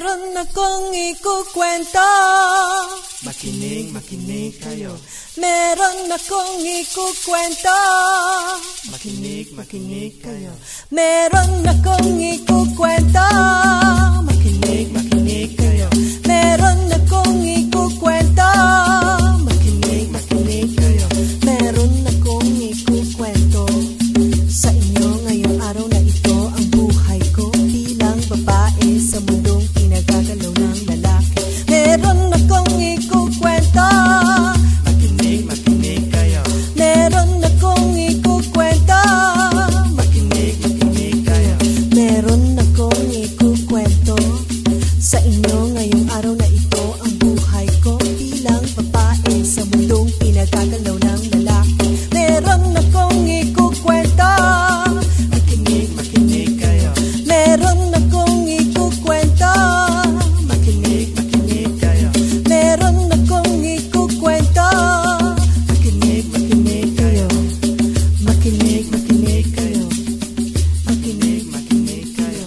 Meron akong ikukwento. Makinig kayo. Meron akong ikukwento. Makinig kayo. Meron akong ikukwento. Makinig kayo. Meron akong ikukwento. Makinig kayo. Meron akong ikukwento sa inyo ngayong araw na ito. Ang buhay ko bilang babae sa mundong pinagagalaw ng lalaki. Meron akong ikukwento. Makinig kayo. Meron akong ikukwento. Makinig kayo. Meron akong ikukwento sa inyo ngayong araw na ito. Ang buhay ko bilang babae sa mundong pinagagalaw ng lalaki. Meron akong ikukwento. Makinig kayo. Meron akong ikukwento. Makinig kayo. Meron akong ikukwento. Makinig kayo. Makinig kayo. Makinig kayo. Makinig kayo.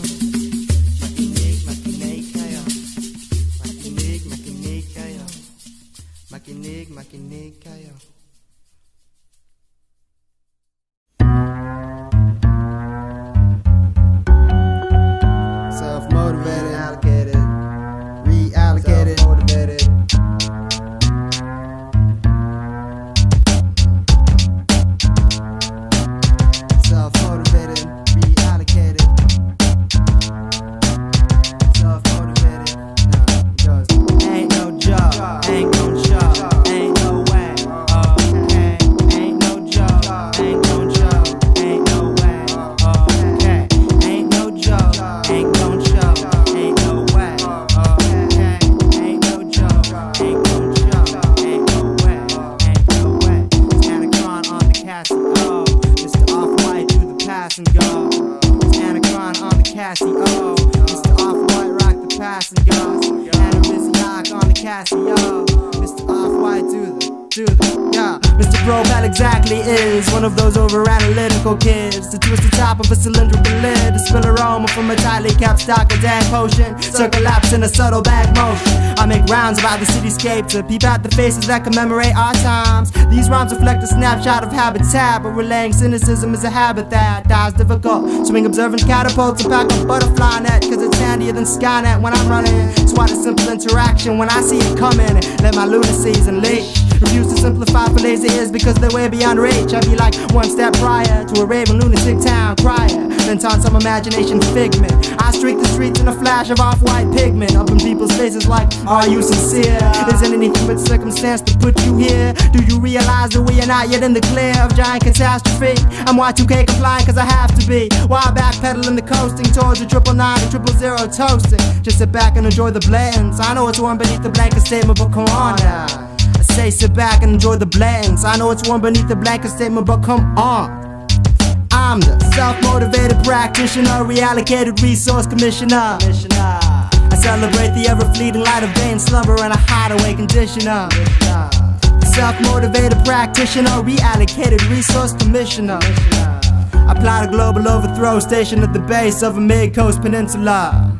Makinig kayo. Self-motivated, allocated, reallocated, motivated. Self-motivated, reallocated. Self-motivated. Now it goes. Ain't no job, ain't no job, ain't no way. Okay, ain't no job, ain't no job, ain't no way. Okay, ain't no job, ain't no job, ain't no way. Okay, ain't no job, ain't no job, ain't no way, ain't no way. It's Anacron on the Casio, Mr. Offwhyte do the pass and go. It's Anacron on the Casio, Mr. Offwhyte rock the pass and go. Anarisiac on the Casio, Mr. Offwhyte do the, yeah. Mr. Propel exactly is one of those over-analytical kids to twist the top of a cylindrical lid, to spill aroma from a tightly capped stock of damn potion, circle laps in a subtle back motion. I make rounds about the cityscape to peep out the faces that commemorate our times. These rhymes reflect a snapshot of habitat, but relaying cynicism is a habit that dies difficult. Swing observant catapults to pack a butterfly net, cause it's handier than Skynet when I'm running. Swat a simple interaction when I see it coming. Let my lunacies unleash. Refuse to simplify for lazy ears because they're way beyond reach. I be like one step prior to a raving lunatic town crier, then taunt some imagination figment. I streak the streets in a flash of off-white pigment, up in people's faces like, are you sincere? Isn't anything but circumstance to put you here? Do you realize that we are not yet in the clear of giant catastrophe? I'm Y2K compliant cause I have to be. While backpedaling the coasting towards the 999 and 000 toasting. Just sit back and enjoy the blends. I know it's warm beneath the blanket statement, but come on now. Say sit back and enjoy the blends. I know it's warm beneath the blanket statement, but come on. I'm the self-motivated practitioner, reallocated resource commissioner. I celebrate the ever-fleeting light of day and slumber and a hideaway conditioner. Self-motivated practitioner, reallocated resource commissioner. I plot a global overthrow station at the base of a mid-coast peninsula.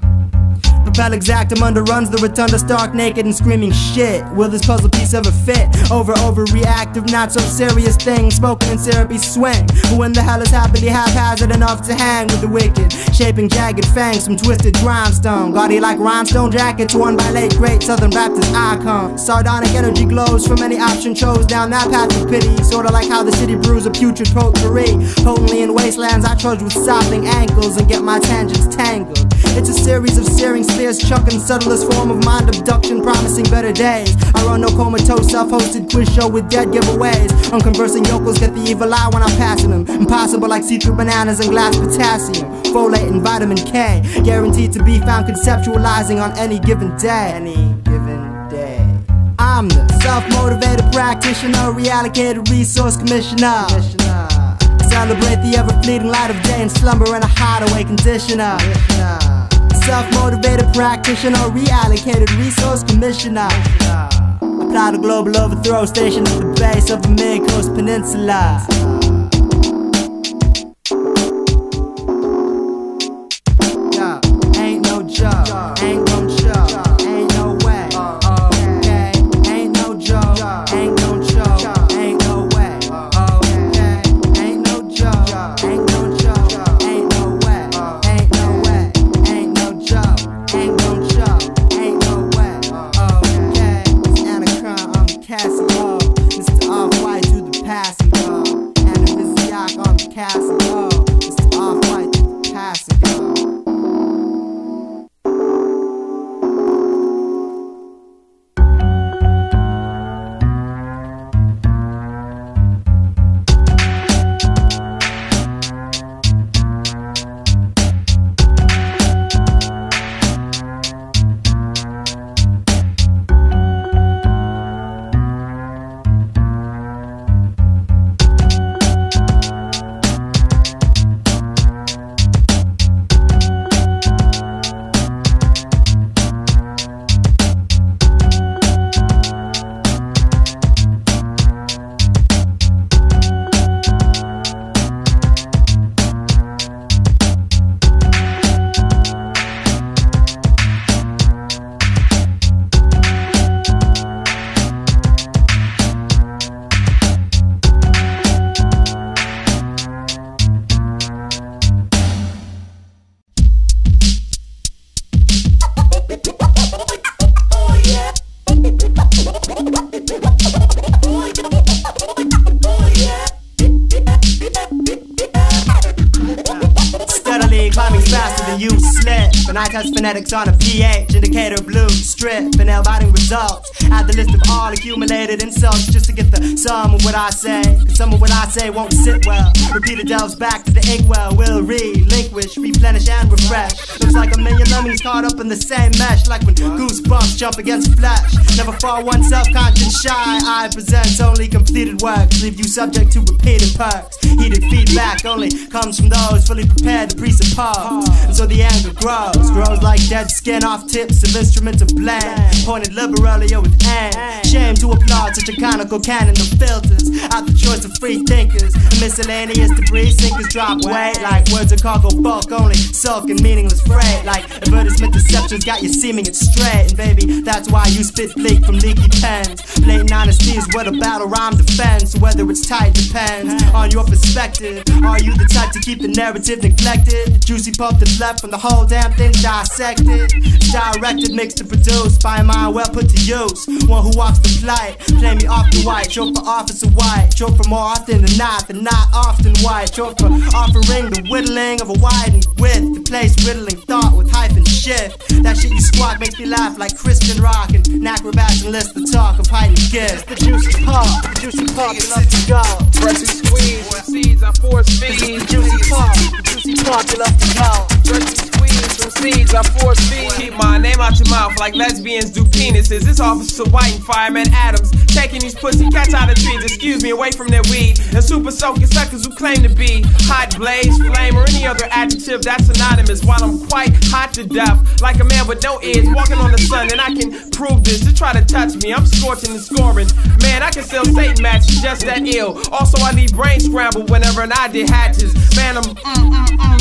Propel exactum underruns the rotunda stark naked and screaming shit. Will this puzzle piece ever fit? Overreactive, not so serious thing, smoking and syrupy swing. Who in the hell is happily haphazard enough to hang with the wicked, shaping jagged fangs from twisted grindstone? Gaudy like rhinestone jackets worn by late great Southern Baptist icons. Sardonic energy glows from any option chose down that path of pity. Sorta like how the city brews a putrid potpourri. Potently in wastelands I trudge with sopping ankles and get my tangents tangled. It's a series of searing spears, chunking the subtlest form of mind abduction, promising better days. I run no comatose, self-hosted quiz show with dead giveaways. Unconversing yokels get the evil eye when I'm passing them. Impossible like see-through bananas and glass potassium, folate and vitamin K, guaranteed to be found conceptualizing on any given day. I'm the self-motivated practitioner, reallocated resource commissioner. Celebrate the ever-fleeting light of day and slumber in a hideaway conditioner. Self-motivated practitioner, reallocated resource commissioner. Apply a global overthrow station at the base of the mid-coast peninsula. Yeah, ain't no job, ain't gon' show. cast and go. It's the off-white, cast and go. Climbing faster than you slip. When I touch phonetics on a pH indicator, blue strip, and nail-biting results. Add the list of all accumulated insults just to get the sum of what I say. Cause some of what I say won't sit well. Repeater delves back to the inkwell. Will relinquish, replenish, and refresh. Looks like a million lemmings caught up in the same mesh. Like when goosebumps jump against flesh. Never fall one self-conscious shy. I present only completed works. Leave you subject to repeated perks. Heated feedback only comes from those fully prepared to presuppose. And so the anger grows like dead skin off tips of instruments of blame, pointed liberally with aim. Shame to applaud such a conical cannon of filters out the choice of free thinkers. And miscellaneous debris sinkers drop weight like words of cargo bulk, only sulk and meaningless freight. Like advertisement deceptions got you seeming it straight. And baby, that's why you spit bleak from leaky pens. Blatant honesty is what a battle rhyme defends. So whether it's tight depends on your perspective. Are you the type to keep the narrative neglected? The juicy pulp that's left from the whole damn thing dissected, directed, mixed to produce by a mind well put to use. One who walks the flight, play me off the white. Short for officer white, short for more often than not often white. Short for offering the whittling of a widened width, the place riddling thought with hyphen shift. That shit you squawk makes me laugh like Christian rock, and acrobats enlist the talk of heightened gifts. The juicy pulp, you love to go. Press and squeeze, some seeds I force feed. The juicy pulp, you love to go. Press and squeeze, some seeds I force feed. Keep my name out your mouth like lesbians do penises. This Officer White and Fireman Adams taking these pussy cats out of trees, excuse me, away from their weed. And super soaking suckers who claim to be hot, blaze, flame, or any other adjective that's synonymous. While I'm quite hot to death, like a man with no ears walking on the sun. And I can prove this, to try to touch me, I'm scorching and scoring. Man, I can sell Satan matches just that ill. Also, I leave brain scrambled whenever an idea hatches. Man, I'm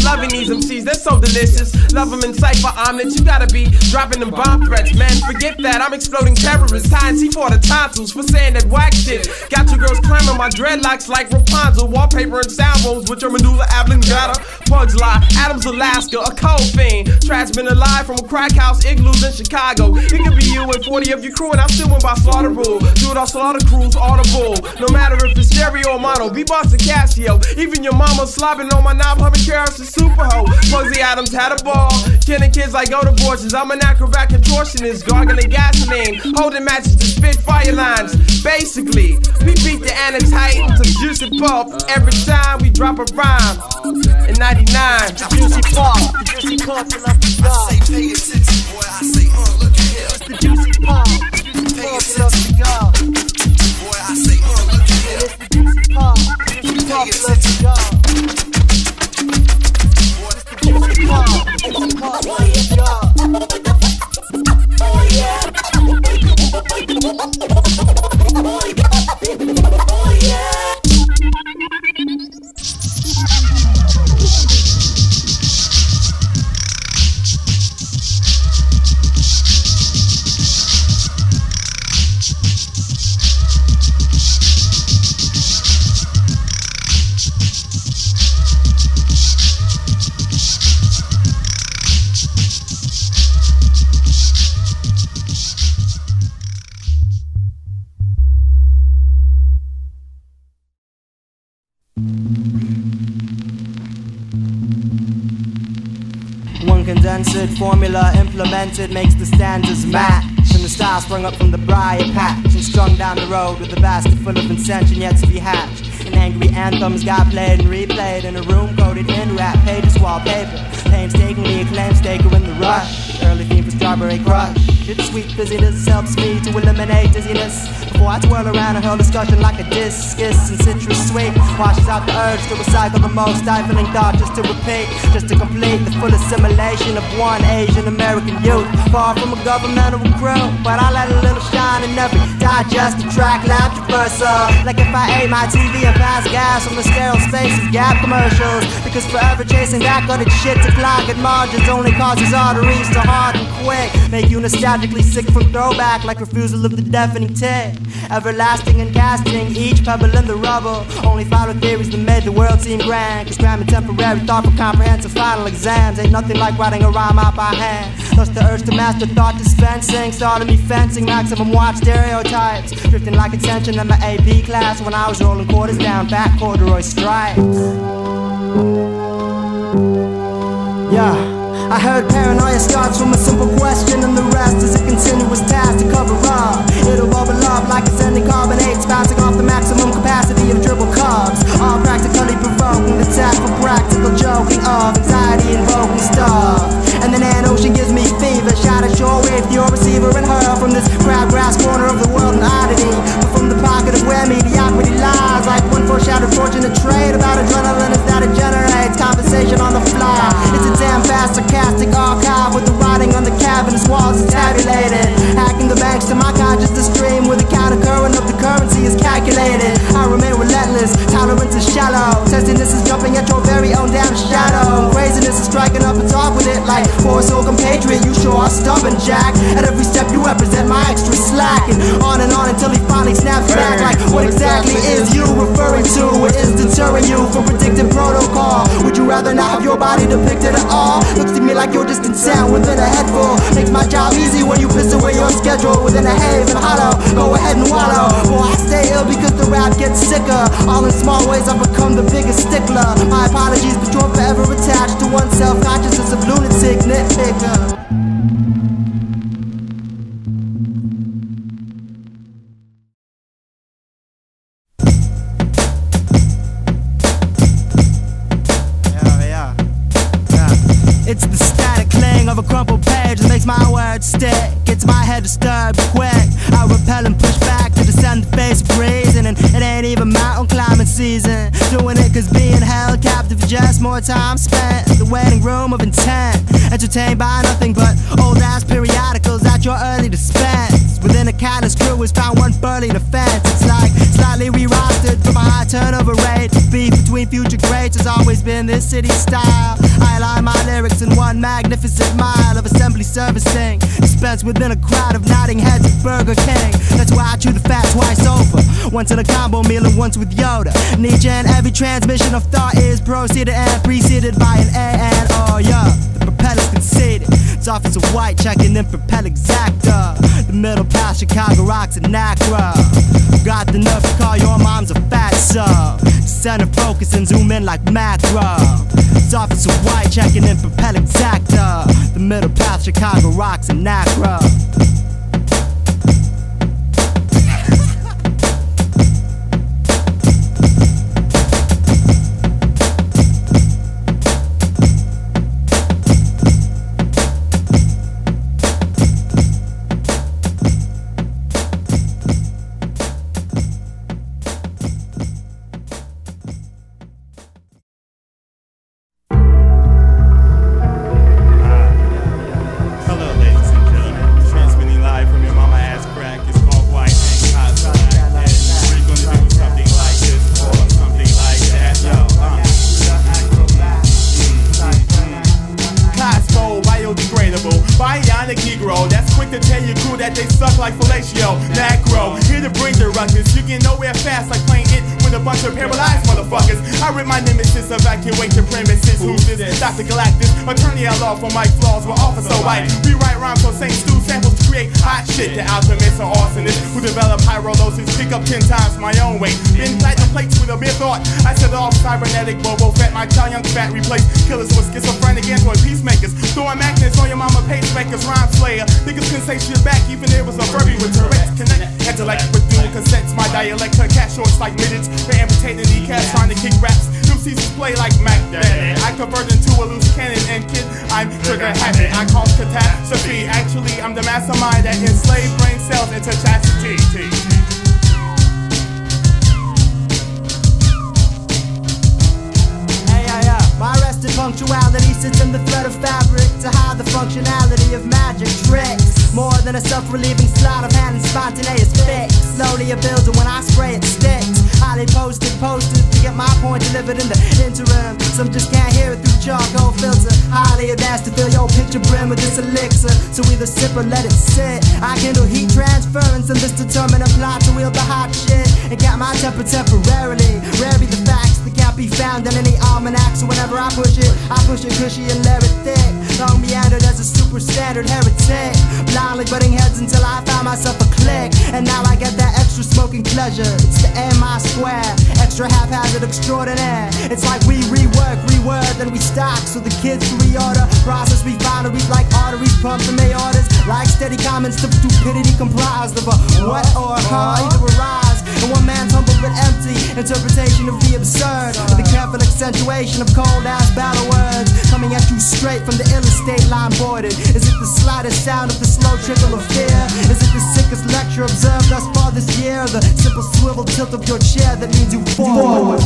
loving these MCs, they're so delicious. Love them in cypher omelets, you gotta be dropping them bomb threats. Man, forget that, I'm exploding terrorists. Tying C4 the tonsils for saying that whack shit. Got you girls climbing my dreadlocks like Rapunzel. Wallpaper and sound bowls with your medulla oblongata. Pugs lie, Adams, Alaska, a cold fiend. Trash been alive from a crack house, igloos in Chicago. It could be you and 40 of your crew, and I'm still win by slaughter rule. Do it all slaughter crews, audible. No matter if it's stereo or mono, B-Boss and Casio. Even your mama slobbing on my knob, humming carrots and super hoe. Pugsy Adams had a ball, killing kids like goat abortions. I'm an acrobat contortionist, gargling gasoline, holding matches to spit fire lines. Basically, we beat the annex height to juicy pulp every time we drop a rhyme. In 99, The juicy pulp, you love to go. I say pay attention, boy. I say, look at here. The juicy pulp, you love to go. Boy, I say, look at here. It's the juicy pulp, you love to go. It's the juicy pulp, you love to go. Oh yeah. Oh yeah. condensed formula implemented makes the stanzas match. And the style sprung up from the briar patch and strung down the road with a bastard full of incention yet to be hatched. And angry anthems got played and replayed in a room coated in rap pages, wallpaper. Painstakingly acclaimed staker in the rush. Early theme for strawberry crush. It's sweet busyness helps me to eliminate dizziness before I twirl around and hurl discussion like a discus. And citrus sweet washes out the urge to recycle the most stifling thought just to repeat, just to complete the full assimilation of one Asian American youth. Far from a governmental crew, but I let a little shine in every digested track lab traversal. Like if I ate my TV and passed gas from the sterile space of Gap commercials. Because forever chasing that gutted shit to clog at margins only causes arteries to harden quick, make you nostalgically sick from throwback like refusal of the deafening tape. Everlasting and casting each pebble in the rubble. Only follow theories that made the world seem grand. Cause cramming temporary thought for comprehensive final exams ain't nothing like writing a rhyme out by hand. Thus the urge to master thought dispensing started me fencing maximum watch stereotypes, drifting like attention in my AP class when I was rolling quarters down fat corduroy stripes. Yeah. I heard paranoia starts from a simple question, and the rest is a continuous task to cover up. It'll bubble up like ascending carbonates, bouncing off the maximum capacity of dribble cups. All practically provoking the tap for practical joking of anxiety invoking stuff. And the nan ocean gives me fever, shot at shore with your receiver and her from this crabgrass corner of the world and oddity. But from the pocket of where mediocrity lies, like one foreshadowed fortunate trade about adrenaline is that it generates conversation on the fly. It's a damn fast sarcastic archive with the writing on the cabin's walls is tabulated, hacking the banks to my consciousness stream where the countercurrent of the currency is calculated. I remain relentless, tolerance is shallow, testiness is jumping at your very own damn shadow. Craziness is striking up and talk with it like for a soul compatriot. You sure are stubborn, Jack. At every step you represent my extra slack, and on until he finally snaps back. Like what exactly is you referring to? What is deterring you from predicting protocol? Would you rather not have your body depicted at all? Looks to me like you're just in sound within a head full. Makes my job easy when you piss away your schedule within a haven hollow. Go ahead and wallow. Boy, I stay ill because the rap gets sicker. All in small ways I've become the biggest stickler. My apologies, but you're forever attached to one self-consciousness of lunatic nitpicker. It's the static cling of a crumpled page that makes my words stick. Gets my head disturbed quick. I repel and push back to descend the face of reason. And it ain't even mountain climbing season. Doing it cause being held captive is just more time spent in the waiting room of intent. Entertained by nothing but old ass periodicals that you're early to dispense. Within a catalyst crew has found one burly defense. It's like slightly re-rostered from a high turnover rate. Beef between future greats has always been this city's style. I align my lyrics in one magnificent mile of assembly servicing, dispensed within a crowd of nodding heads at Burger King. That's why I chew the fat twice over, once in a combo meal and once with Yoda. And each and every transmission of thought is proceeded and preceded by an A and O. Yeah, the propeller's conceded. It's Officer White checking in propel exacta. The middle past Chicago rocks and Nacra. Got the nerve to call your mom's a fat sub. Center focus and zoom in like macro. It's Officer White checking in propel exacta. The middle path Chicago rocks and Nacra. That they suck like fellatio, macro. Here to bring the ruckus. You get nowhere fast like playing it with with a bunch of paralyzed motherfuckers. I rip my nemesis, evacuate the premises. Who's this? Dr. Galactus, attorney at law for my flaws with Officer White. We write rhymes on St. Stu samples to create hot shit. The alchemists are arsonists who develop hyrolosis, pick up 10 times my own weight. Been platinum plates with a mere thought. I set off cybernetic bobo fat. My child young fat replace killers with schizophrenic android peacemakers. Throwing magnets on your mama pacemakers, rhyme slayer. Niggas can say shit back even there was a furry with Tourette's. Connect intellect with dual cassettes. My dialect cut cat shorts like midgets. For amputated kneecaps trying to kick raps. Them seasons play like Mac Daddy. I convert into a loose cannon and kid, I'm trigger happy. I cause catastrophe. Actually, I'm the mastermind that enslaved brain cells into chastity. My arrested punctuality sits in the thread of fabric to hide the functionality of magic tricks. More than a self-relieving sleight of hand and spontaneous fix. Slowly it builds and when I spray it sticks. Highly posted to get my point delivered in the interim. Some just can't hear it through charcoal filter. Highly advanced to fill your picture brim with this elixir. So either sip or let it sit. I kindle heat transference and this determined plot to wield the hot shit and get my temper temporarily. Rare be the facts that can't be found in any almanac. So whenever I push it cushy and let it thick. Long meandered as a super standard heretic. Blindly butting heads until I found myself a click. And now I get that extra smoking pleasure. It's the MI square, extra haphazard extraordinaire. It's like we rework, reword, then we stock. So the kids can reorder. Process refineries like arteries pumped from aortas. Like steady comments to stupidity comprised of a what or huh, either arise. And one man's humble but empty interpretation of the absurd. With a careful accentuation of cold ass battle words coming at you straight from the ill estate line boarded. Is it the slightest sound of the slow trickle of fear? Is it the sickest lecture observed thus far this year? The simple swivel tilt of your chair that leads you forward.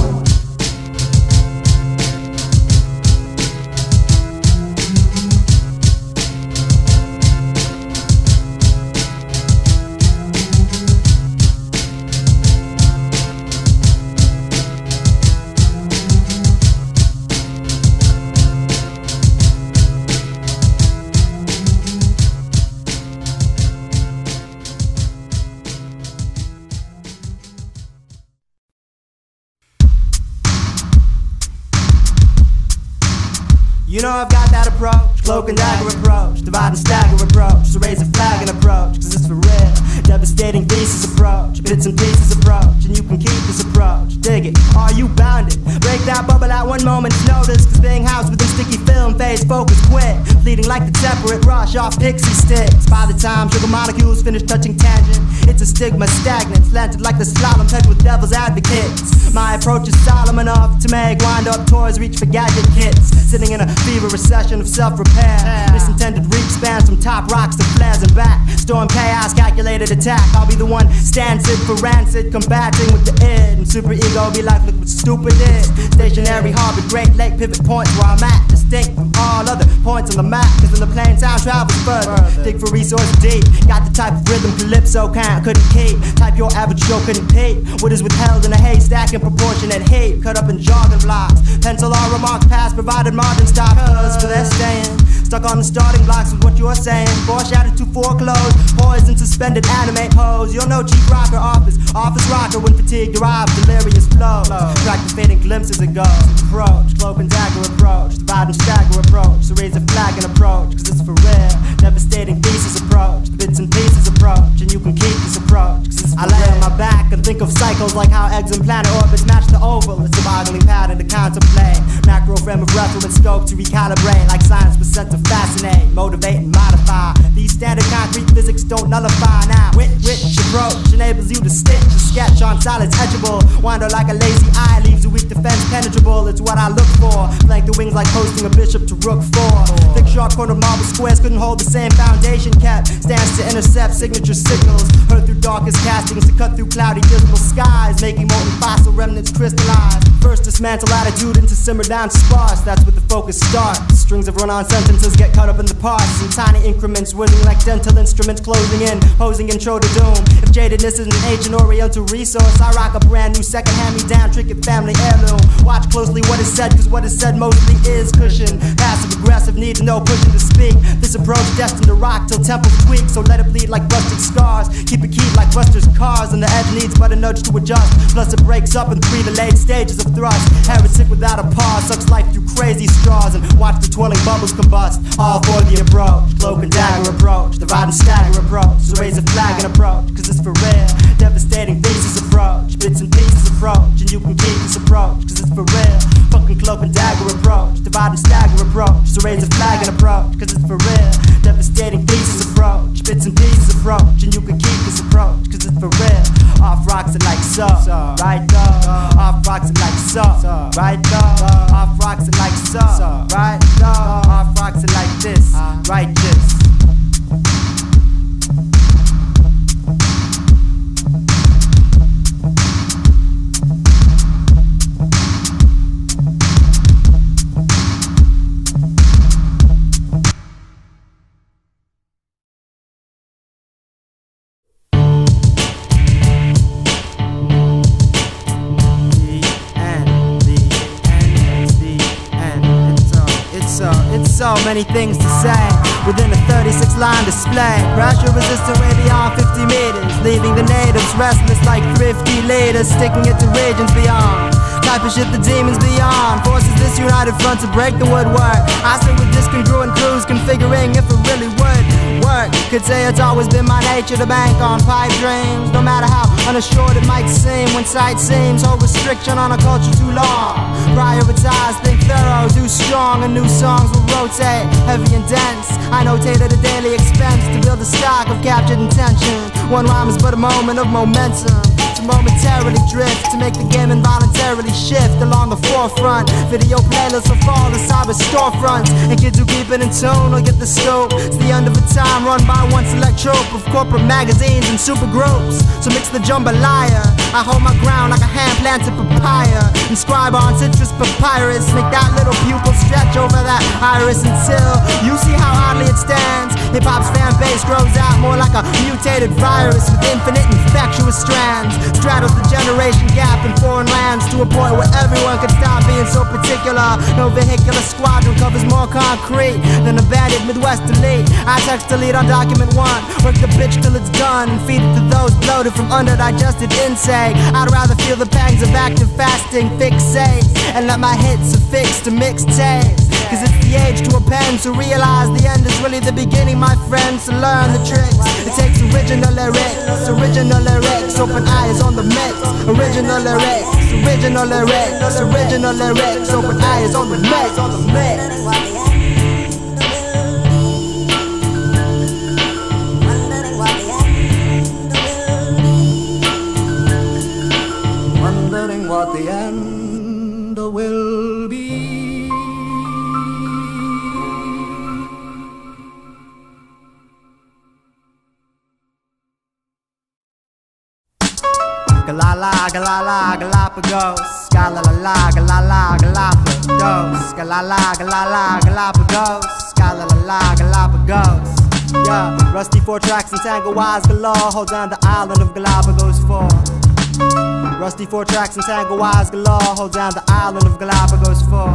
You know I've got that approach, cloak and dagger approach, divide and stagger approach, so raise a flag and approach, cause it's for real. Devastating thesis approach, bits and pieces approach, and you can keep this approach. Dig it, are you bounded? Break that bubble at one moment's notice, cause being housed within sticky film phase focus quick, fleeting like the temperate rush off pixie sticks. By the time sugar molecules finish touching tangent, it's a stigma stagnant, slanted like the slalom pegged with devil's advocates. My approach is solemn enough to make wind up toys reach for gadget kits, sitting in a fever recession of self-repair. This intended reach spans from top rocks to flares and back. Storm chaos, calculated attack. I'll be the one stansid for rancid, combating with the id. And super ego be like, look what stupid is. Stationary harbor, Great Lake pivot points where I'm at, distinct from all other points on the map. Cause in the plain sound travels further. Dig for resource deep. Got the type of rhythm calypso couldn't keep. Type your average Joe couldn't peep. What is withheld in a haystack in proportionate heat. Cut up in jargon blocks. Pencil all remarks past provided modern style. Cause for their staying stuck on the starting blocks with what you're saying. Foreshadowed to foreclose, poised in suspended anime pose. You'll know cheap rocker office rocker when fatigue derives delirious flows. Track the fading glimpses it goes. Approach, cloak and dagger approach, divide and stagger approach, so raise a flag and approach, cause it's for real. Devastating thesis approach, bits and pieces approach, and you can keep this approach, cause it's for real. I lay on my back and think of cycles like how eggs and planet orbits match the oval. It's a boggling pattern to contemplate. Macro frame of reference scope to recalibrate, like science was sent to fascinate, motivate and modify. These standard concrete physics don't nullify now. Which approach enables you to stitch a sketch on solids etchable. Wander like a lazy eye, leaves a weak defense penetrable. It's what I look for. Flank the wings like posting a bishop to rook 4. Thick sharp corner marble squares couldn't hold the same foundation kept. Stands to intercept signature signals. Heard through darkest castings to cut through cloudy dismal skies, making molten fossil remnants crystallize. First dismantle attitude into simmer down sparse, that's where the focus starts. Strings of run-on sentences get caught up in the parts, in tiny increments, whizzing like dental instruments, closing in, posing intro to doom. If jadedness is an ancient oriental resource, I rock a brand new second hand-me-down trinket family heirloom. Watch closely what is said, cause what is said mostly is cushion. Passive-aggressive, needs no pushing to speak. This approach destined to rock till temples tweak, so let it bleed like busted scars. Keep it keyed like Buster's cars, and the edge needs but a nudge to adjust. Plus it breaks up in 3 delayed stages of thrust. Heretic without a pause, sucks life through crazy straws, and watch the twirling bubbles combust. All for the approach, cloak and dagger approach, divide and stagger approach, so raise a flag and approach, cause it's for real. Devastating thesis approach, bits and pieces approach, and you can keep this approach, cause it's for real. Fucking cloak and dagger approach, divide and stagger approach, so raise a flag and approach, cause it's for real. Devastating thesis approach, bits and pieces approach, and you can keep this approach, cause it's for real. Off rocks it like so, right though. Off rocks it like so, right though. Off rocks it like so, right though. Off rocks it like this, right this. So many things to say within a 36-line display. Pressure resistant way beyond 50 meters, leaving the natives restless like thrifty leaders, sticking it to regions beyond. Type of shit the demons beyond forces this united front to break the woodwork. I sit with discongruent crews configuring if it really would work. Could say it's always been my nature to bank on pipe dreams, no matter how unassured it might seem. When sight seems hold restriction on a culture too long. Prioritize, think thorough, do strong, and new songs will rotate, heavy and dense. I notate at a daily expense to build a stock of captured intention. One rhyme is but a moment of momentum to momentarily drift, to make the game involuntarily shift along the forefront. Video playlists will fall to cyber storefronts, and kids who keep it in tune will get the scope. It's the end of a time run by one select trope of corporate magazines and super groups. So mix the jambalaya. I hold my ground like a hand-planted papaya. Inscribe on citrus papyrus, make that little pupil stretch over that iris until you see how oddly it stands. Hip-hop's fan base grows out more like a mutated virus with infinite infectious strands. Straddles the generation gap in foreign lands to a point where everyone can stop being so particular. No vehicular squadron covers more concrete than a banded Midwest elite. I text delete on document 1, work the bitch till it's done, and feed it to those bloated from under-digested intake. I'd rather feel the pangs of active fasting, fixate, and let my hits affix to mixtapes. Cause it's the age to append, to realize the end is really the beginning, my friends. To learn the tricks, it takes original lyrics, open eyes on the mix. Original lyrics, open eyes on the mix. Wondering what the end will be. Galala, galala, galapagos. Galala, galala, galapagos. Galala, galala, galapagos. Galala, galapagos. Yeah, rusty 4 tracks and tangle wise galore. Hold down the island of Galapagos 4. Rusty 4 tracks and tangle wise galore. Hold down the island of Galapagos 4.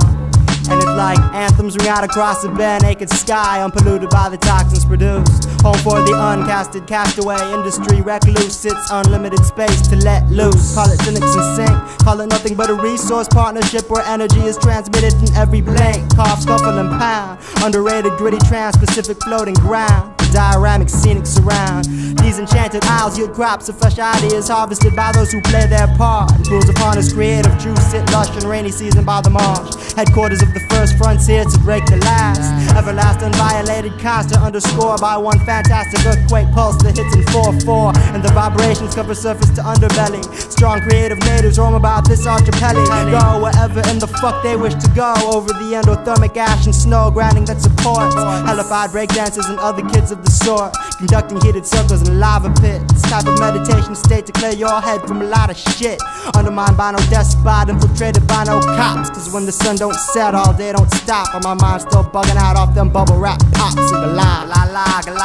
And it's like anthems ring out across the bare naked sky, unpolluted by the toxins produced. Home for the uncasted castaway industry, recluse, its unlimited space to let loose. Call it cynics and sync, call it nothing but a resource partnership where energy is transmitted in every blink. Cough, scuffle and pound, underrated gritty trans-Pacific floating ground. Dioramic scenic surround. These enchanted isles yield crops of fresh ideas harvested by those who play their part. Pools upon us creative juice, sit lush and rainy season by the marsh. Headquarters of the first frontier to break the last. Everlasting violated constant underscore by one fantastic earthquake pulse that hits in 4-4. And the vibrations cover surface to underbelly. Strong creative natives roam about this archipelago. Go wherever in the fuck they wish to go. Over the endothermic ash and snow grinding that supports hellified breakdancers and other kids of of the sort, conducting heated circles in lava pits. Type of meditation state to clear your head from a lot of shit. Undermined by no despot, infiltrated by no cops. Cause when the sun don't set all day don't stop, and my mind's still bugging out off them bubble wrap pops. And galapagos,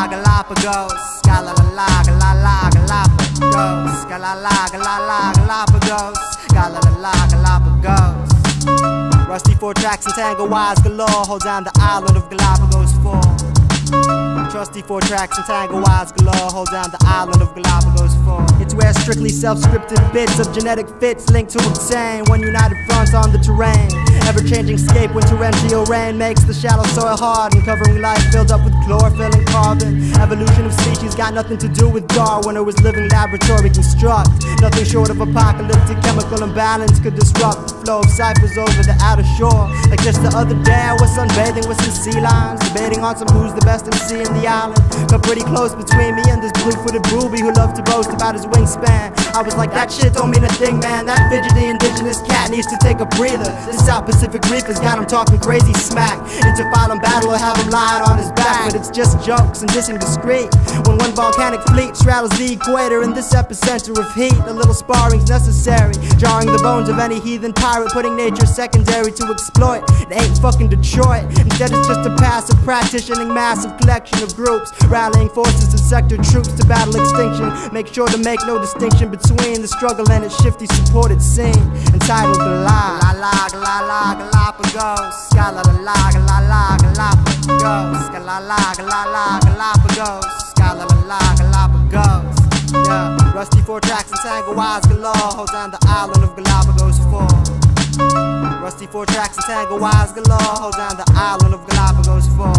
galapagos, galapagos, galapagos. Rusty 4 tracks and tango wires galore hold down the island of Galapagos 4. Trusty 4 tracks and tango wires galore hold down the island of Galapagos 4. It's where strictly self-scripted bits of genetic fits link to obtain one united front on the terrain. Ever-changing scape when torrential rain makes the shallow soil hard and covering life filled up with chlorophyll and carbon. Evolution of species got nothing to do with Darwin or his living laboratory construct. Nothing short of apocalyptic chemical imbalance could disrupt the flow of ciphers over the outer shore. Like just the other day I was sunbathing with some sea lions, debating on some who's the best MC in the island. Got pretty close between me and this blue-footed booby who loved to boast about his wingspan. I was like, that shit don't mean a thing, man. That fidgety indigenous cat needs to take a breather. This South Pacific reef has got him talking crazy smack. Into violent battle or have him lying on his back. But it's just jokes and dissing discreet. When one volcanic fleet straddles the equator in this epicenter of heat, a little sparring's necessary, jarring the bones of any heathen pirate, putting nature secondary to exploit. It ain't fucking Detroit. Instead it's just a passive practicing massive collection of groups, rallying forces and sector troops to battle extinction. Make sure to make no distinction between the struggle and its shifty supported scene. Entitled Galapagos, Galapagos, Galapagos, Galapagos. Yeah, Rusty 4 tracks and tango wires galore hold down the island of Galapagos 4. Rusty 4 tracks and tango wires galore hold down the island of Galapagos 4.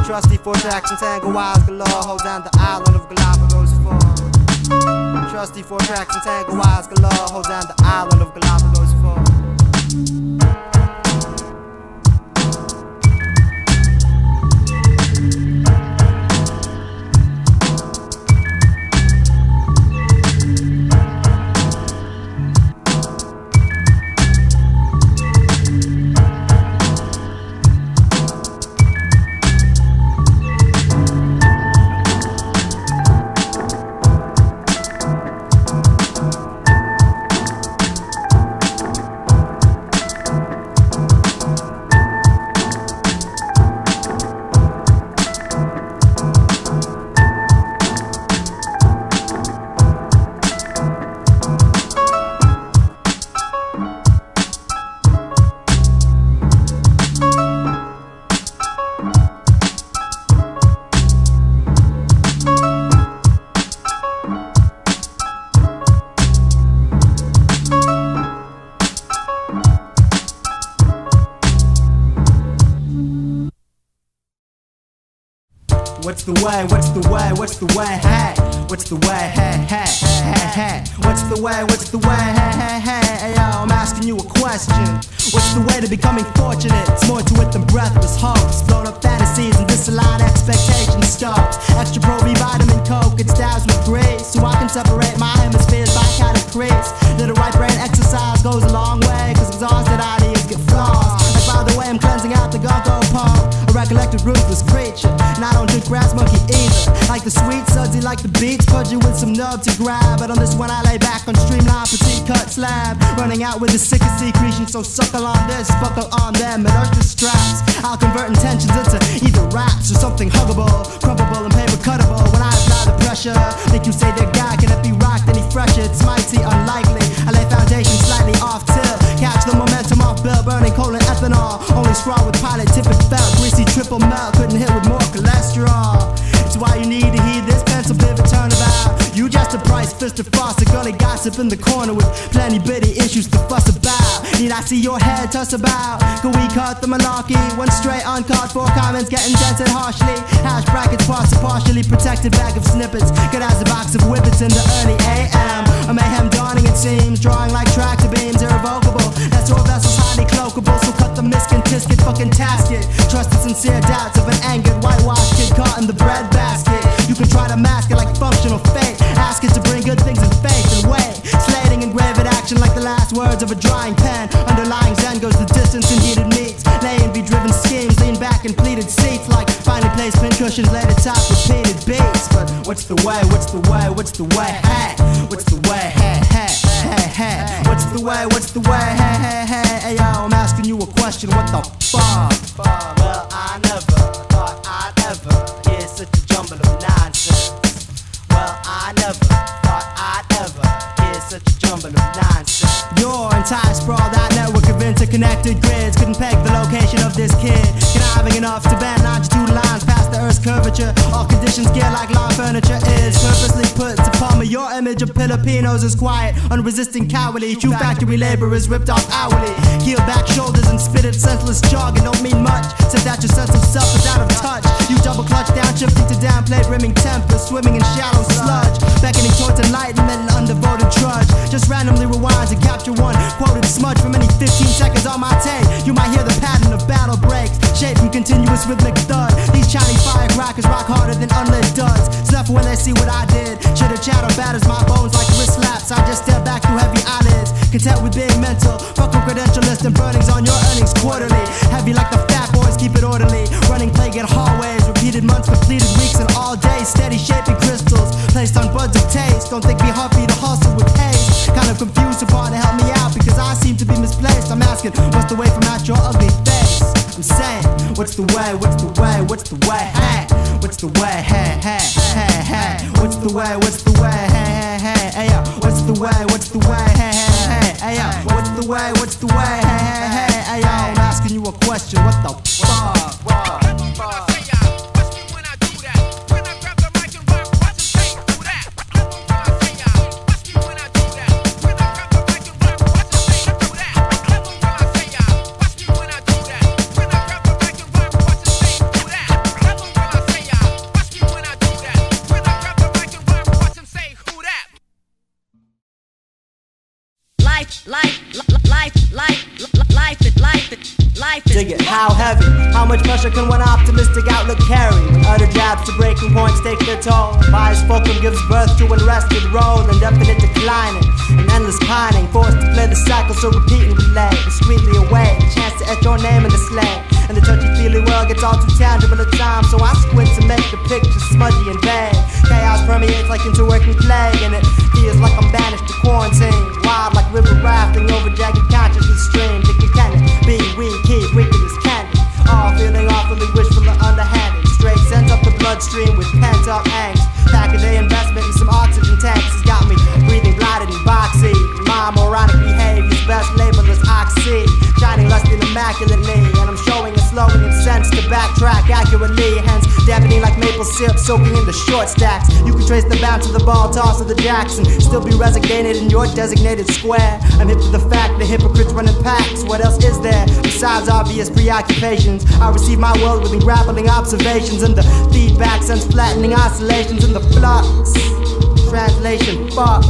Trusty 4 tracks and tango wires galore hold down the island of Galapagos 4. Trusty 4 tracks and tango wires galore hold down the island of Galapagos 4. What's the way, what's the way, what's the way, hey? What's the way, hey, hey, hey, hey? What's the way, hey, hey, hey? Hey, yo, I'm asking you a question. What's the way to becoming fortunate? It's more to it than breathless hopes. Blown up fantasies and disaligned expectations stopped. Extra pro vitamin coke, it's doused with grace, so I can separate my hemispheres by kind of crease. Little right brain exercise goes a long way, cause exhausted ideas get flaws. And by the way, I'm cleansing out the gongo pump, a recollected ruthless creature. And I don't drink grass monkey either. Like the sweet sudsy, like the beats, pudgy with some nerve to grab. But on this one I lay back on streamlined petite cut slab, running out with the sickest secretion. So suckle on this, buckle on them, and urge the straps. I'll convert intentions into either raps or something huggable, crumbable and paper cuttable. When I apply the pressure, make you say that guy can it be rocked any fresher? It's mighty unlikely. I lay foundation slightly off till, catch the momentum off bill, burning coal and ethanol. Only scrawl with pilot tippet belt, greasy triple melt, couldn't hit with more cholesterol. It's why you need to heed this pencil pivot turnabout. You just a price fist of faucet, girly gossip in the corner with plenty bitty issues to fuss about. Need I see your head toss about? Can we cut the malarkey? One straight uncaught, 4 comments getting dented harshly. Hash brackets parts a partially protected bag of snippets. Good as a box of whippets in the early AM. A mayhem dawning it seems, drawing like tractor beams, irrevocable. That's all vessels highly cloakable, so cut the miskin, tisket, fucking tasket. Trust the sincere doubts of an angered whitewashed kid caught in the bread basket. You can try to mask it like functional fate, ask it to bring good things in faith and wait. Slating engraved action like the last words of a drying pen. Underlying zen goes the distance in heated meats, laying be-driven schemes, lean back and pleated seats like finely placed pin cushions laid atop repeated beats. But what's the way, what's the way, what's the way, hey? What's the way, hey, hey, hey, hey? What's the way, what's the way, hey, hey, hey? Hey, yo, I'm asking you a question, what the fuck? Well, I never thought I'd ever hear such a jumble of nonsense. Well, I never thought I'd ever hear such a jumble of nonsense. Your entire sprawled out network of interconnected grids couldn't peg the location of this kid, conniving enough to bend longitude lines past the Earth's curvature. All conditions gear like lawn furniture is purposely put to palm of your image of Filipinos is quiet, unresisting, cowardly. True factory laborers ripped off hourly, keeled back shoulders and spitted senseless jargon. Don't mean much, except that your sense of self is out of touch. You double clutch down, shifting to downplay, brimming tempers, swimming in shallow sludge, beckoning towards enlightenment and undevoted trudge. Just randomly rewind to capture one quoted smudge from any 15 seconds on my tape. You might hear the pattern of battle breaks, shaped from continuous rhythmic thud. These Chinese firecrackers rock harder than unlit duds. Snuff when they see what I did. Chitter chatter batters my bones like wrist slaps. I just stare back through heavy eyelids, content with being mental. Fuck with credentialist and burnings on your earnings quarterly. Heavy like the fat boys, keep it orderly. Running plague in hallways, repeated months, completed weeks, and all day. Steady shaping crystals placed on buds of taste. Don't think me huffy to hustle with haste. Kind of confused upon to help me out because I seem to be misplaced. I'm asking, what's the way from out your ugly face? I'm saying, what's the way, what's the way, what's the way, hey? What's the way, hey, hey, hey, hey? What's the way, what's the way, hey, hey, hey, hey, yo? What's the way, what's the way, hey, hey, hey, hey, yo? What's the way, what's the way, hey, hey, hey, hey, yo? I'm asking you a question, what the fuck? Dig it, how heavy, how much pressure can one optimistic outlook carry? When utter jabs to breaking points take their toll, biased fulcrum gives birth to unrested roll, indefinite declining, and endless pining, forced to play the cycle so repeat and relay, discreetly away, chance to etch your name in the sleigh. And the touchy-feely world gets all too tangible at times, so I squint to make the picture smudgy and vague. Chaos permeates like into working plague, and it feels like I'm banished to quarantine. Wild like river rafting over jagged consciousness stream. Think it can be we keep wicked as candy. All feeling awfully wishful and underhanded. Straight sends up the bloodstream with pent-up angst. Pack a day investment in some oxygen tanks has got me breathing blighted and boxy. My moronic behavior's best labeled as oxy, shining less than immaculately, and I'm showing a slowing in sense to backtrack accurately. Hence, dampening like maple syrup soaking into short stacks. You can trace the bounce of the ball toss of the Jackson, still be resignated in your designated square. I'm hip to the fact that hypocrites run in packs. What else is there besides obvious preoccupations? I receive my world with grappling observations, and the feedback sends flattening oscillations in the flux. Translation fucked.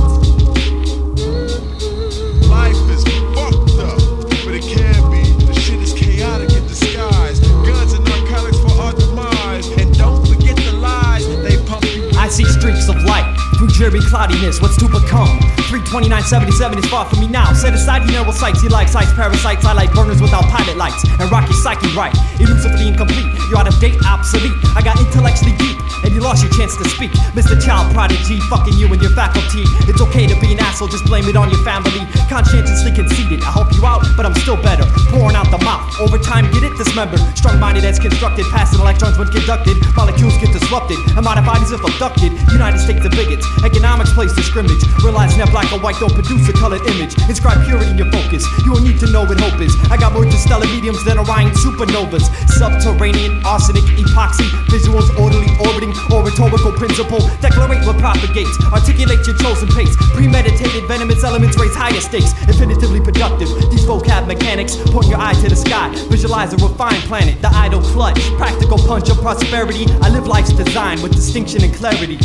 Life is fucked up, but it can be. The shit is chaotic in disguise. Guns and narcotics for our demise. And don't forget the lies they pump you with. I see streaks of light through dreary cloudiness. What's to become? 32977 is far from me now. Set aside your narrow sights, you like sights, parasites. I like burners without pilot lights and rock your psyche right. Elusively incomplete, you're out of date, obsolete. I got intellectually deep, and you lost your chance to speak. Mr. Child Prodigy, fucking you and your faculty. It's okay to be an asshole, just blame it on your family. Conscientiously conceited, I help you out, but I'm still better. Pouring out the mouth, over time get it dismembered. Strong-minded as constructed, passing electrons when conducted. Molecules get disrupted, and modified as if abducted. United States of bigots, economics plays the scrimmage. Realize net black or white don't produce a colored image. Inscribe purity in your focus, you don't need to know what hope is. I got more interstellar mediums than Orion supernovas. Subterranean, arsenic, epoxy, visuals orderly orbiting, or rhetorical principle. Declarate what propagates, articulate your chosen pace. Premeditated venomous elements raise higher stakes. Infinitively productive, these vocab mechanics. Point your eye to the sky, visualize a refined planet. The idle clutch, practical punch of prosperity. I live life's design with distinction and clarity.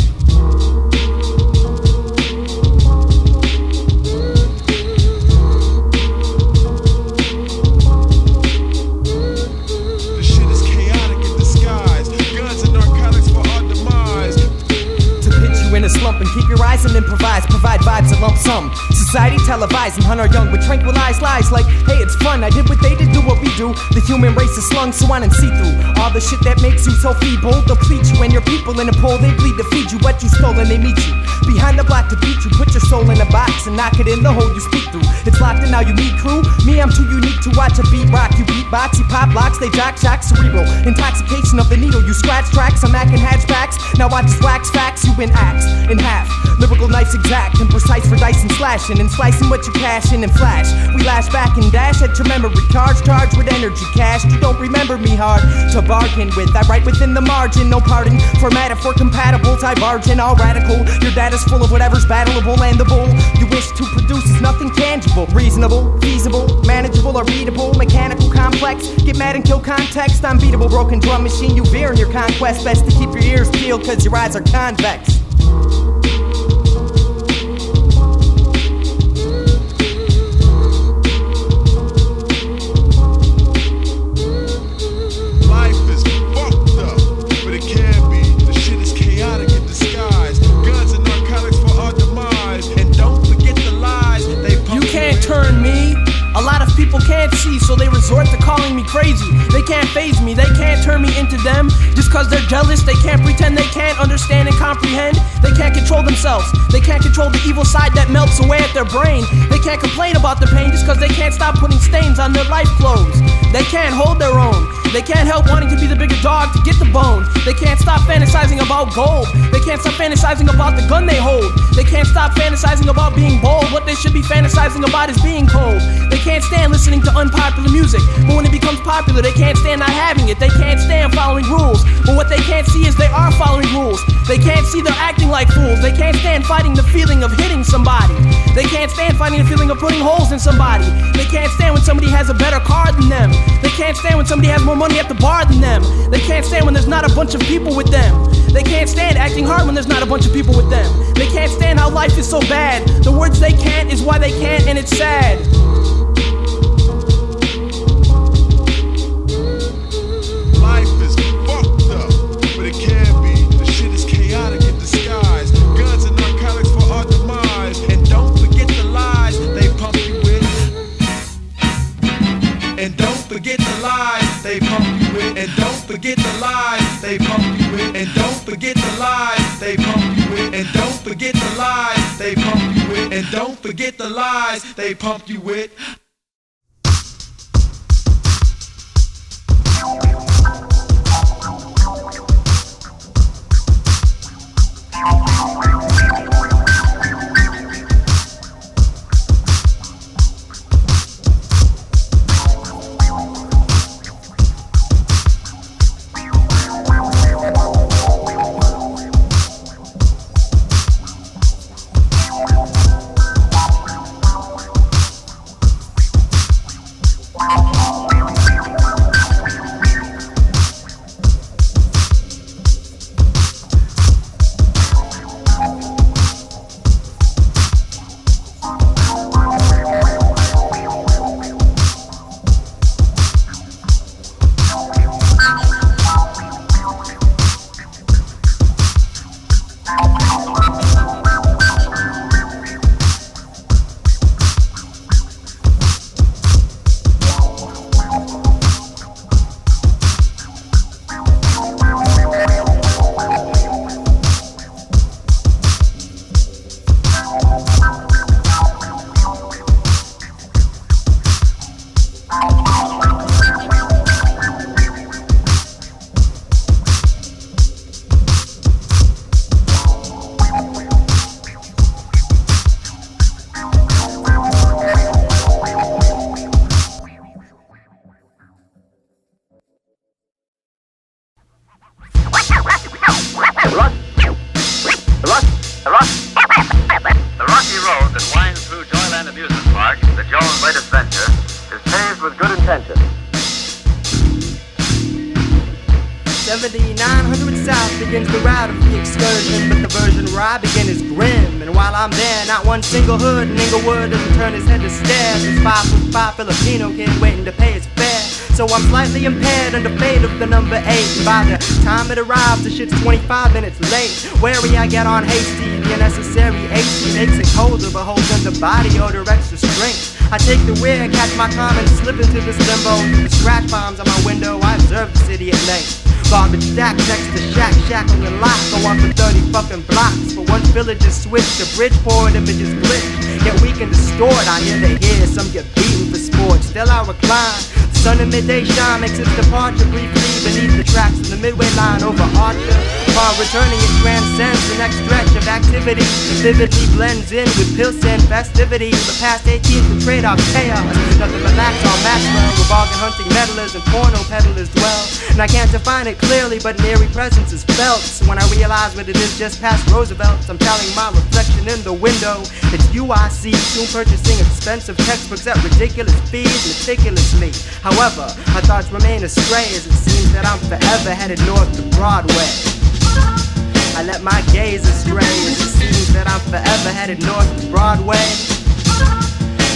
In a slump and keep your eyes and improvise. lies, provide vibes a lump sum. Society televised and hunt our young with tranquilized lies like, hey, it's fun, I did what they did, do what we do. The human race is slung so on and see through all the shit that makes you so feeble. They'll pleat you and your people in a pole, they bleed to feed you what you stole and they meet you behind the block to beat you. Put your soul in a box and knock it in the hole you speak through. It's locked and now you meet crew. Me, I'm too unique to watch a beat rock. You beatbox, you pop locks, they jock shock cerebral. Intoxication of the needle, you scratch tracks. I'm acting hatchbacks. Now I just wax facts, you in acts in half. Lyrical knives exact and precise for dice and slashing and slicing what you cash in and flash. We lash back and dash at your memory cards, charged with energy cash. You don't remember me hard to bargain with. I write within the margin, no pardon. Formatted for compatibles, I barge in all radical. Your data's full of whatever's battleable and the bull you wish to produce is nothing tangible. Reasonable, feasible, manageable or readable, mechanical, complex. Get mad and kill context. Unbeatable, broken drum machine. You veer in your conquest. Best to keep your ears peeled cause your eyes are convex. People can't see, so they resort to calling me crazy. They can't faze me, they can't turn me into them. Just cause they're jealous, they can't pretend they can't understand and comprehend. They can't control themselves, they can't control the evil side that melts away at their brain. They can't complain about the pain just cause they can't stop putting stains on their life clothes. They can't hold their own, they can't help wanting to be the bigger dog to get the bone. They can't stop fantasizing about gold, they can't stop fantasizing about the gun they hold. They can't stop fantasizing about being bold, what they should be fantasizing about is being cold. They can't stand listening to unpopular music, but when it becomes popular they can't stand not having it. They can't stand following rules, but what they can't see is they are following rules. They can't see they're acting like fools. They can't stand fighting the feeling of hitting somebody. They can't stand fighting the feeling of putting holes in somebody. They can't stand when somebody has a better car than them. They can't stand when somebody has more money at the bar than them. They can't stand when there's not a bunch of people with them. They can't stand acting hard when there's not a bunch of people with them. They can't stand how life is so bad. The words they can't is why they can't, and it's sad. Forget the lies they pump you with, and don't forget the lies they pump you with, and don't forget the lies they pump you with, and don't forget the lies they pump you with, and don't forget the lies they pump you with. The rocky road that winds through Joyland Amusement Park, the Jones' latest venture, is paved with good intentions. 7900 South begins the route of the excursion, but the version where I begin is grim. And while I'm there, not one single hood in Inglewood doesn't turn his head to stare. This 5'5" Filipino kid waiting to pay his fare. So I'm slightly impaired under fate of the number 8. And by the time it arrives, the shit's 25 minutes late. Wary I get on hasty, the unnecessary AC makes it colder, but holds under body odor extra strength. I take the rear, catch my calm and slip into this limbo. The scratch bombs on my window, I observe the city at length. Garbage stacks next to shack, shackle and lock. Go on for 30 fucking blocks. For once villages switch to Bridgeport, images glitch. Get weak and distort, I hear they hear. Some get beaten for sport, still I recline. The sun in midday shine makes its departure briefly beneath the tracks in the midway line over Archer. Upon returning it transcends the next stretch of activity. Vividly blends in with Pilsen festivity. The past 18th the trade-off chaos. Nothing but max on Maxwell, where bargain hunting meddlers and porno peddlers dwell. And I can't define it clearly, but an eerie presence is felt. So when I realize what it is just past Roosevelt, I'm telling my reflection in the window. It's you I see, soon purchasing expensive textbooks at ridiculous fees meticulously. However, my thoughts remain astray as it seems that I'm forever headed north to Broadway. I let my gaze astray as it seems that I'm forever headed north to Broadway.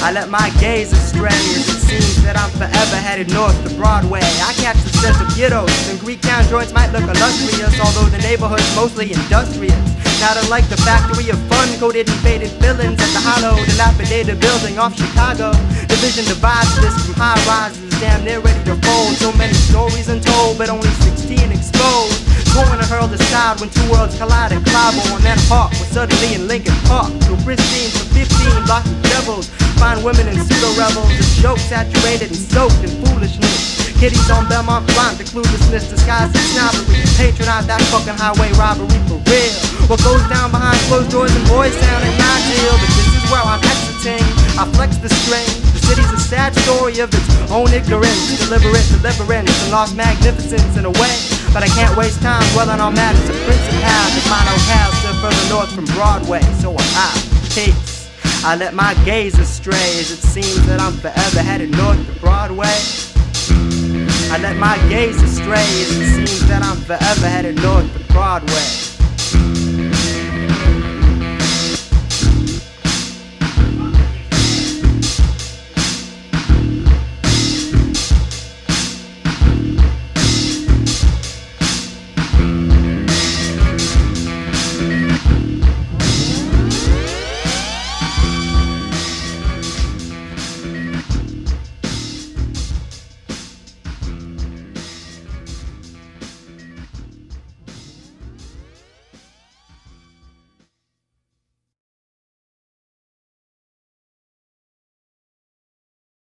I let my gaze astray as it seems that I'm forever headed north to Broadway. I catch the sense of ghettos and Greek town joints might look illustrious, although the neighborhood's mostly industrious. Not unlike the factory of fun-coated and faded villains at the hollow, dilapidated building off Chicago. Division divides this from high rises, damn near ready to fold. So many stories untold, but only 16 exposed. Going to hurl aside when two worlds collide and Clybourne and Hawk was suddenly in Lincoln Park. So pristine for 15 blocks of devils, fine women and pseudo-rebels, a joke saturated and soaked in foolishness. Kitties on Belmont Blunt, the cluelessness disguised as snobbery. Patronize that fucking highway robbery for real. What goes down behind closed doors and boys sound ain't my deal, but this is where I'm exiting. I flex the string. The city's a sad story of its own ignorance, deliberate deliverance and lost magnificence in a way. But I can't waste time dwelling on matters of principal. The final path still further north from Broadway, so I'm peace. I let my gaze astray as it seems that I'm forever headed north to Broadway. I let my gaze astray as it seems that I'm forever headed north to Broadway.